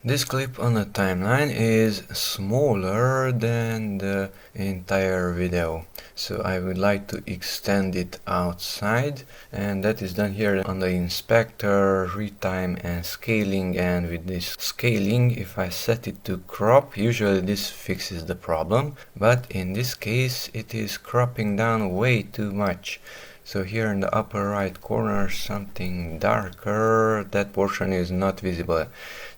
This clip on the timeline is smaller than the entire video, so I would like to extend it outside, and that is done here on the inspector, retime and scaling. And with this scaling, if I set it to crop, usually this fixes the problem, but in this case it is cropping down way too much. So here in the upper right corner, something darker, that portion is not visible.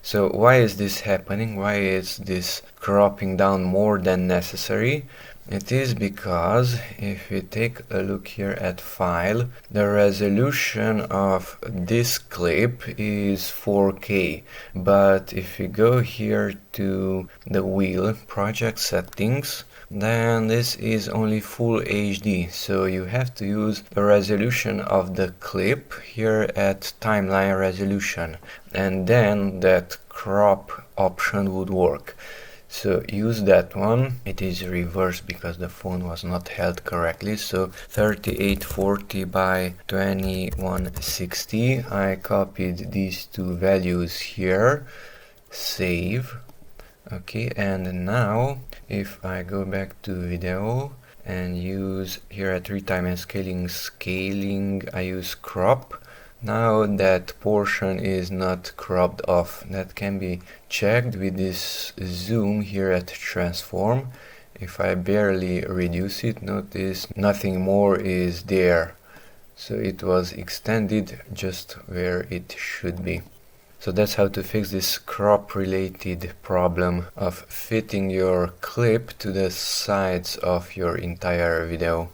So why is this happening? Why is this cropping down more than necessary? It is because if we take a look here at file, the resolution of this clip is 4K. But if we go here to the wheel project settings, then this is only full HD, so you have to use the resolution of the clip here at timeline resolution, and then that crop option would work. So use that one. It is reversed because the phone was not held correctly. So 3840 by 2160. I copied these two values here. Save. Okay, and now if I go back to video and use here at retime and scaling, I use crop. Now that portion is not cropped off. That can be checked with this zoom here at transform. If I barely reduce it, notice nothing more is there. So it was extended just where it should be. So that's how to fix this crop related problem of fitting your clip to the sides of your entire video.